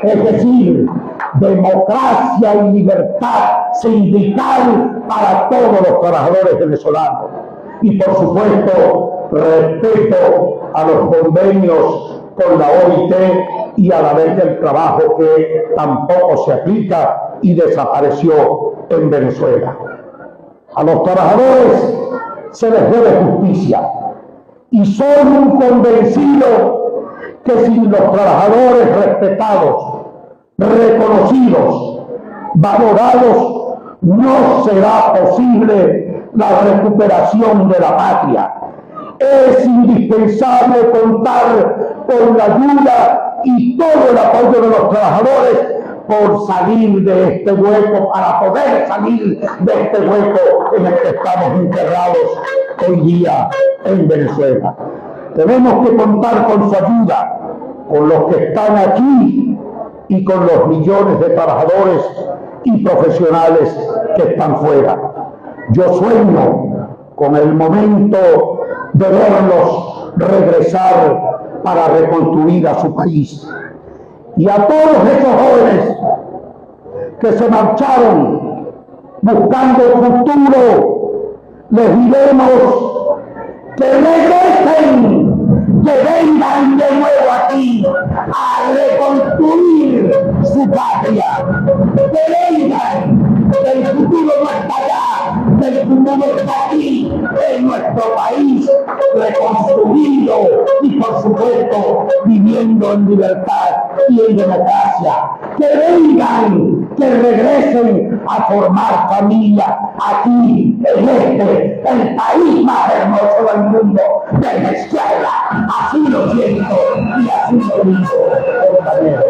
Es decir, democracia y libertad sindical para todos los trabajadores venezolanos. Y por supuesto, respeto a los convenios con la OIT y a la ley del trabajo que tampoco se aplica y desapareció en Venezuela. A los trabajadores se les debe justicia y soy convencido que sin los trabajadores respetados, reconocidos, valorados, no será posible la recuperación de la patria. Es indispensable contar con la ayuda y todo el apoyo de los trabajadores por salir de este hueco, para poder salir de este hueco en el que estamos enterrados hoy día en Venezuela. Tenemos que contar con su ayuda, con los que están aquí y con los millones de trabajadores y profesionales que están fuera. Yo sueño con el momento de verlos regresar para reconstruir a su país. Y a todos esos jóvenes que se marcharon buscando futuro, les diremos que regresen, que vengan de nuevo aquí a reconstruir su patria, que vengan, que el futuro no está allá, que el futuro está aquí, en nuestro país, reconstruido y por supuesto viviendo en libertad y en democracia. Que vengan, que regresen a formar familia aquí, en el país más hermoso del mundo, Venezuela. Así lo siento y así lo digo, compañeros.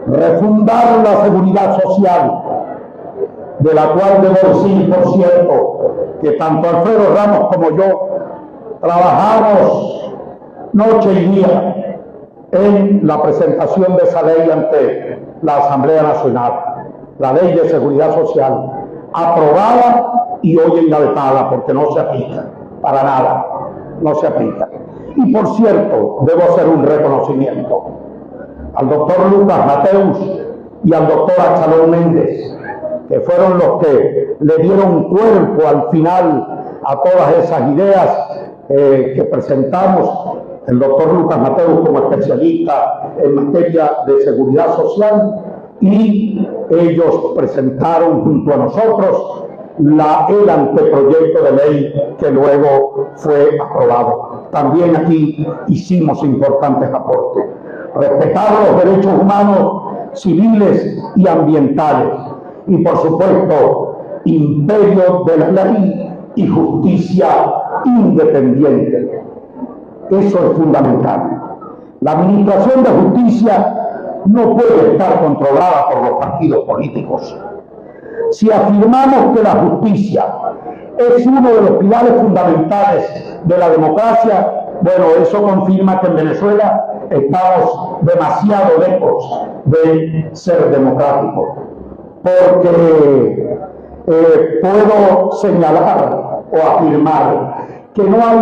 Refundar la seguridad social, de la cual debo decir, por cierto, que tanto Alfredo Ramos como yo trabajamos noche y día en la presentación de esa ley ante la Asamblea Nacional, la Ley de Seguridad Social, aprobada y hoy engavetada porque no se aplica, para nada, no se aplica. Y por cierto, debo hacer un reconocimiento al doctor Lucas Mateus y al doctor Achalón Méndez, que fueron los que le dieron cuerpo al final a todas esas ideas que presentamos. El doctor Lucas Mateus como especialista en materia de seguridad social, y ellos presentaron junto a nosotros el anteproyecto de ley que luego fue aprobado. También aquí hicimos importantes aportes. Respetar los derechos humanos, civiles y ambientales. Y por supuesto, imperio de la ley y justicia independiente. Eso es fundamental. La administración de justicia no puede estar controlada por los partidos políticos. Si afirmamos que la justicia es uno de los pilares fundamentales de la democracia, bueno, eso confirma que en Venezuela estamos demasiado lejos de ser democráticos. Porque puedo señalar o afirmar que no hay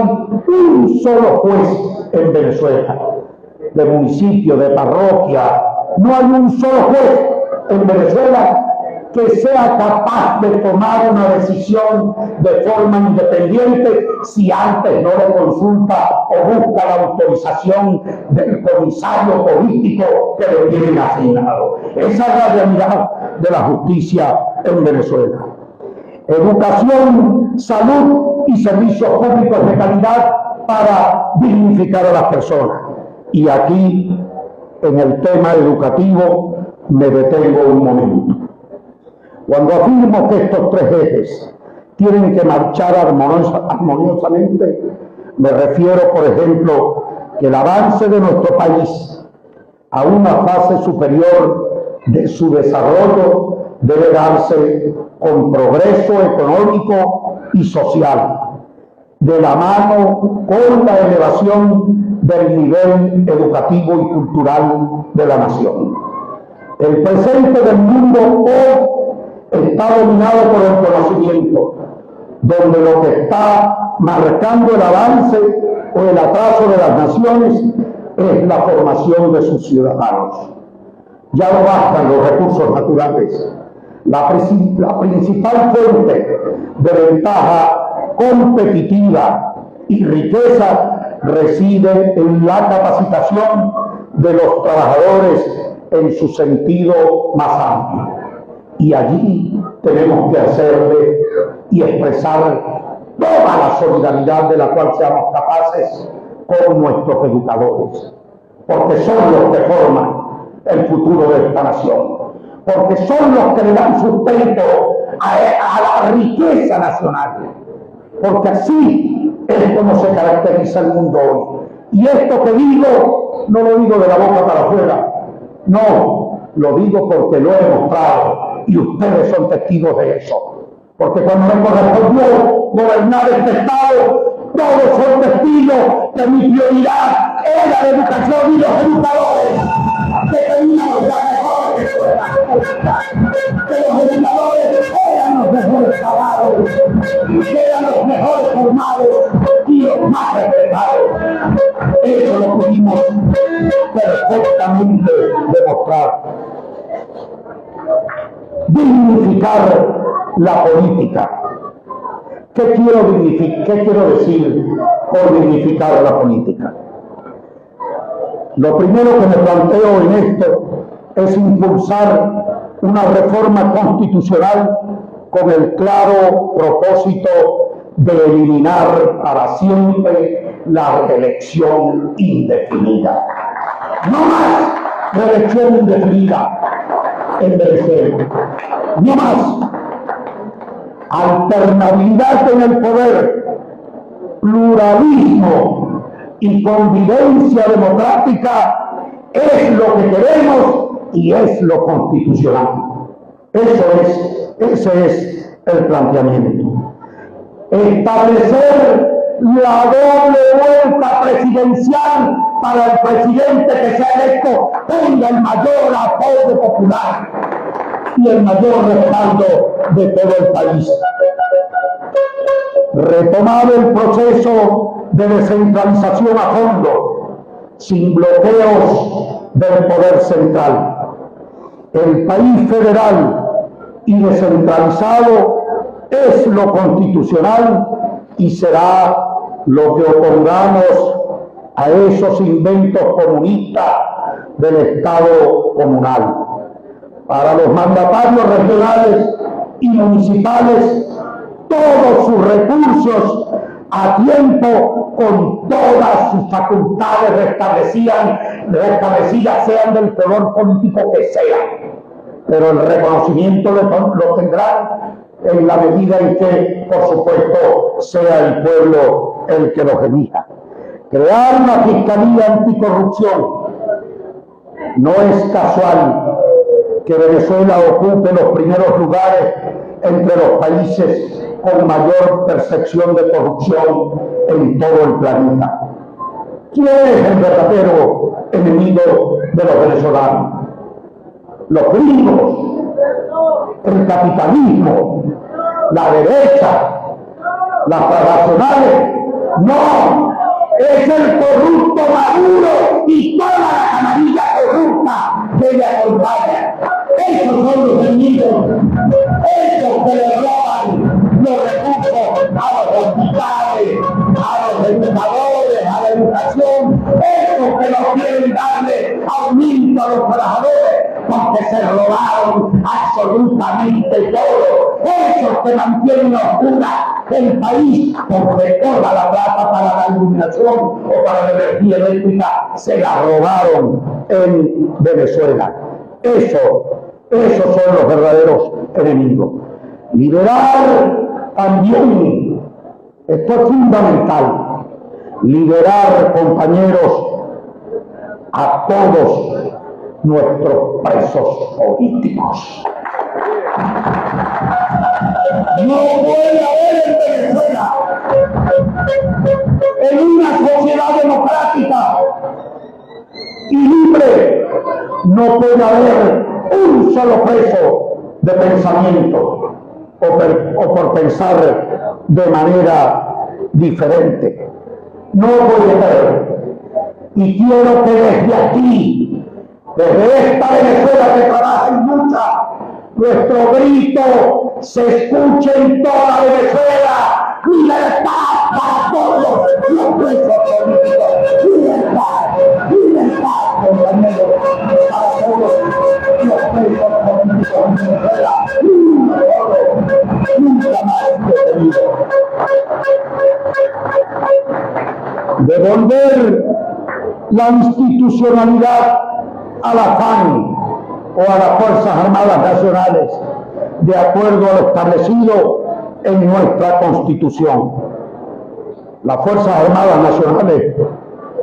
un solo juez en Venezuela, de municipio, de parroquia, no hay un solo juez en Venezuela que sea capaz de tomar una decisión de forma independiente si antes no le consulta o busca la autorización del comisario político que le tienen asignado. Esa es la realidad de la justicia en Venezuela. Educación, salud y servicios públicos de calidad para dignificar a las personas. Y aquí, en el tema educativo, me detengo un momento. Cuando afirmo que estos tres ejes tienen que marchar armoniosamente, me refiero, por ejemplo, que el avance de nuestro país a una fase superior de su desarrollo debe darse con progreso económico y social, de la mano con la elevación del nivel educativo y cultural de la nación. El presente del mundo hoy está dominado por el conocimiento, donde lo que está marcando el avance o el atraso de las naciones es la formación de sus ciudadanos. Ya no bastan los recursos naturales. La principal fuente de ventaja competitiva y riqueza reside en la capacitación de los trabajadores en su sentido más amplio. Y allí tenemos que hacerle y expresar toda la solidaridad de la cual seamos capaces con nuestros educadores, porque son los que forman el futuro de esta nación, porque son los que le dan sustento a la riqueza nacional, porque así es como se caracteriza el mundo hoy. Y esto que digo, no lo digo de la boca para afuera, no, lo digo porque lo he demostrado y ustedes son testigos de eso. porque cuando me correspondió gobernar este Estado, todos son testigos que mi prioridad era la educación y los educadores, que teníamos las mejores escuelas, que los educadores eran los mejores pagados, que eran los mejores formados y los más respetados. Eso lo pudimos perfectamente demostrar. Dignificar la política. ¿Qué quiero decir por dignificar la política? Lo primero que me planteo en esto es impulsar una reforma constitucional con el claro propósito de eliminar para siempre la reelección indefinida. No más reelección indefinida en Venezuela. No más. Alternabilidad en el poder, pluralismo y convivencia democrática es lo que queremos y es lo constitucional. Ese es el planteamiento. Establecer la doble vuelta presidencial para el presidente que sea electo tenga el mayor apoyo popular y el mayor respaldo de todo el país. Retomar el proceso de descentralización a fondo, sin bloqueos del poder central. El país federal y descentralizado es lo constitucional y será lo que opongamos a esos inventos comunistas del Estado comunal. Para los mandatarios regionales y municipales, todos sus recursos a tiempo, con todas sus facultades restablecidas, sean del color político que sean. Pero el reconocimiento lo tendrán en la medida en que, por supuesto, sea el pueblo el que los elija. Crear una fiscalía anticorrupción. No es casual que Venezuela ocupe los primeros lugares entre los países con mayor percepción de corrupción en todo el planeta. ¿Quién es el verdadero enemigo de los venezolanos? Los gringos, el capitalismo, la derecha, las transnacionales. No, es el corrupto Maduro y toda la camarilla corrupta que le acompaña. Esos son los enemigos, esos que le roban los recursos a los hospitales, a los educadores, a la educación, esos que no quieren darle aumento a los trabajadores porque se robaron absolutamente todo, esos que mantienen oscura el país porque toda la plata para la iluminación o para la energía eléctrica se la robaron en Venezuela. Esos son los verdaderos enemigos. Liberar también, esto es fundamental, liberar, compañeros, a todos nuestros presos políticos. No puede haber en Venezuela, en una sociedad democrática y libre, no puede haber un solo preso de pensamiento o por pensar de manera diferente. No puede haber. Y quiero que desde aquí, desde esta Venezuela que trabaja y lucha, nuestro grito se escuche en toda Venezuela. ¡Libertad para todos los presos políticos! ¡Libertad! ¡Libertad, compañeros! Para todos los presos políticos en Venezuela. Nunca más detenidos. Devolver la institucionalidad a la FAN o a las Fuerzas Armadas Nacionales, de acuerdo a lo establecido en nuestra Constitución. Las Fuerzas Armadas Nacionales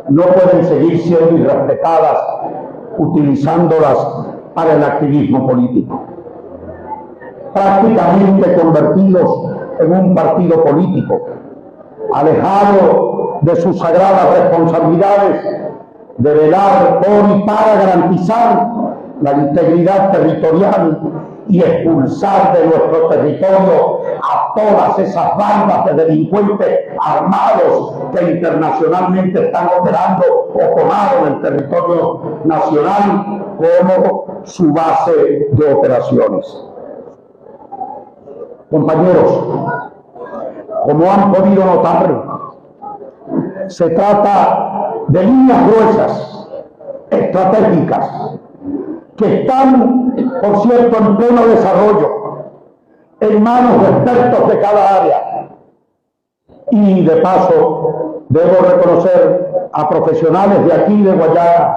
no pueden seguir siendo irrespetadas utilizándolas para el activismo político. prácticamente convertidos en un partido político, alejado de sus sagradas responsabilidades de velar por y para garantizar la integridad territorial y expulsar de nuestro territorio a todas esas bandas de delincuentes armados que internacionalmente están operando o tomaron el territorio nacional como su base de operaciones. Compañeros, como han podido notar, se trata de líneas gruesas, estratégicas, que están, por cierto, en pleno desarrollo, en manos de expertos de cada área. Y de paso, debo reconocer a profesionales de aquí, de Guayana,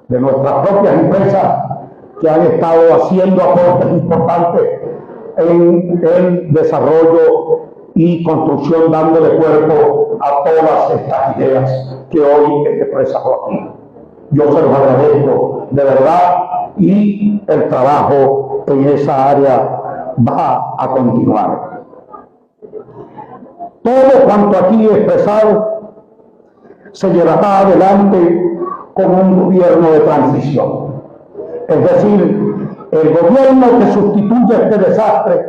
de nuestras propias empresas, que han estado haciendo aportes importantes en el desarrollo y construcción, dándole cuerpo a todas estas ideas que hoy he expresado aquí. Yo se los agradezco de verdad y el trabajo en esa área va a continuar. Todo cuanto aquí he expresado se llevará adelante como un gobierno de transición. Es decir, el gobierno que sustituye este desastre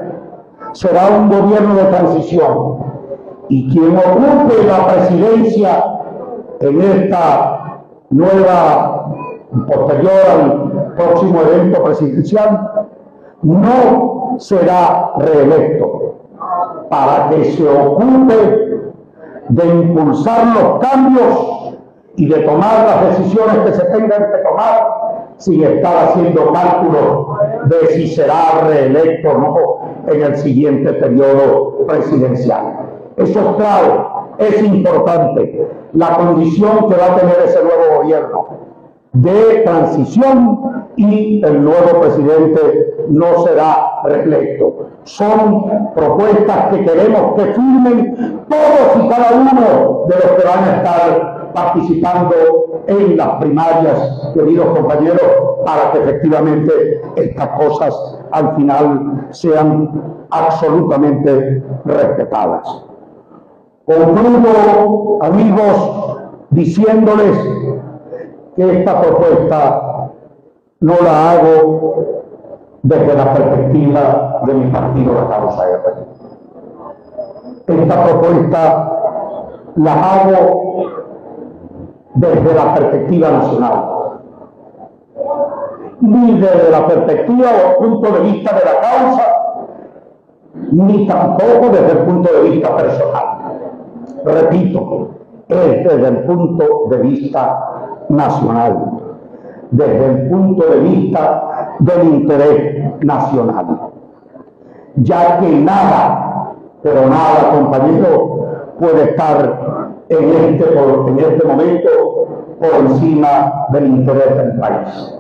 será un gobierno de transición, y quien ocupe la presidencia en esta nueva, posterior al próximo evento presidencial, no será reelecto, para que se ocupe de impulsar los cambios y de tomar las decisiones que se tengan que tomar, sin estar haciendo cálculos de si será reelecto o no en el siguiente periodo presidencial. Eso es clave, es importante, la condición que va a tener ese nuevo gobierno de transición, y el nuevo presidente no será reelecto. Son propuestas que queremos que firmen todos y cada uno de los que van a estar participando en las primarias, queridos compañeros, para que efectivamente estas cosas al final sean absolutamente respetadas. Concluyo, amigos, diciéndoles que esta propuesta no la hago desde la perspectiva de mi partido, la Causa R. Esta propuesta la hago desde la perspectiva nacional, ni desde la perspectiva o punto de vista de la causa, ni tampoco desde el punto de vista personal. Repito, es desde el punto de vista nacional, desde el punto de vista del interés nacional, ya que nada, pero nada, compañero, puede estar en este momento por encima del interés del país.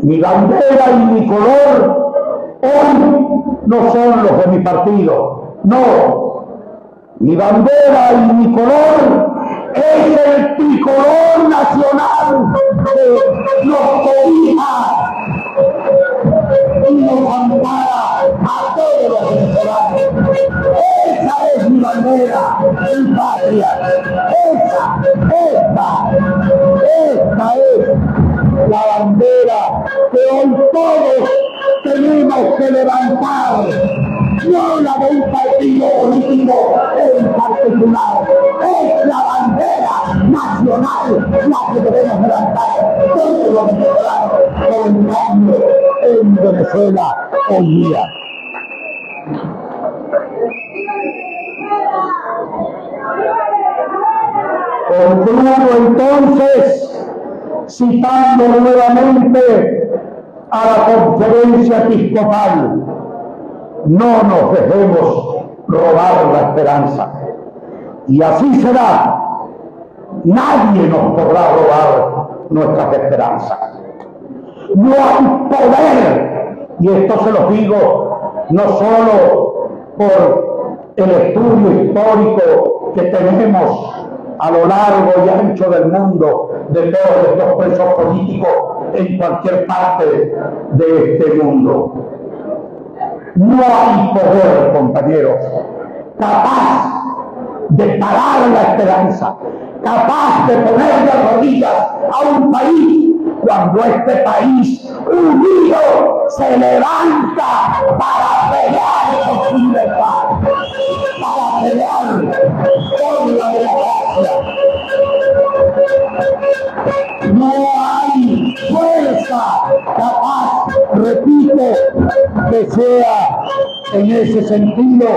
Mi bandera y mi color hoy no son los de mi partido, no. Mi bandera y mi color es el tricolor nacional que nos cobija y nos ampara a todos los venezolanos. Esa es mi bandera, mi patria. Esta es la bandera que hoy todos tenemos que levantar. No la de un partido político en particular, es la bandera nacional la que debemos levantar todos los venezolanos por el cambio en Venezuela hoy día. Concluyo entonces citando nuevamente a la Conferencia Episcopal: no nos dejemos robar la esperanza. Y así será. Nadie nos podrá robar nuestras esperanzas. No hay poder, y esto se los digo no solo por el estudio histórico que tenemos a lo largo y ancho del mundo de todos estos presos políticos en cualquier parte de este mundo. No hay poder, compañeros, capaz de parar la esperanza, capaz de poner de rodillas a un país cuando este país unido se levanta para pelear por su libertad, para pelear por la democracia. No hay fuerza capaz, repito, que sea en ese sentido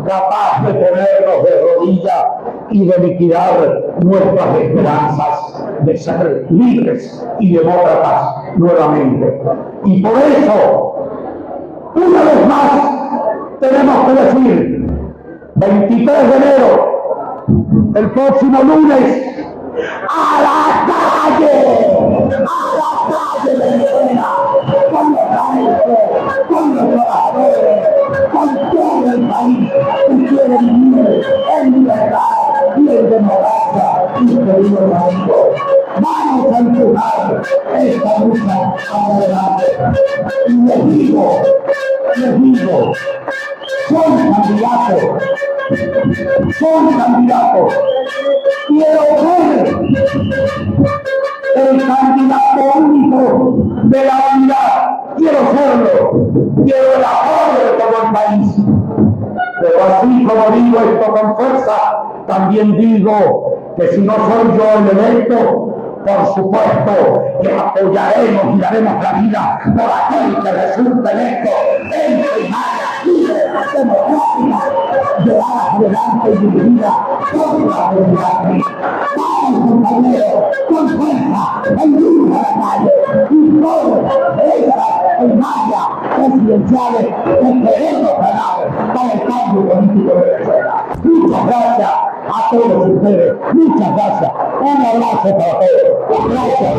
capaz de ponernos de rodillas y de liquidar nuestras esperanzas de ser libres y demócratas nuevamente. Y por eso, una vez más, tenemos que decir, 23 de enero, el próximo lunes, ¡a la calle! ¡A la calle, Venezuela! Con los maestros, con los trabajadores, con todo el país que quiere vivir en libertad y en democracia, y queridos amigos. Vamos a empujar esta lucha adelante. Y les digo, son candidatos. Quiero ser el candidato único de la unidad. Quiero serlo. Quiero el apoyo de todo el país. Pero así como digo esto con fuerza, también digo que si no soy yo el electo, por supuesto que apoyaremos y daremos la vida por aquel que resulte electo en primaria, libre, democrática, llevada adelante y dirigida por la democracia. Vamos, compañeros, con fuerza, en luz a la calle, y todas esas primarias presidenciales que queremos ganar para el cambio político de Venezuela. Muchas gracias a todos ustedes, muchas gracias. Un abrazo para todos. Gracias.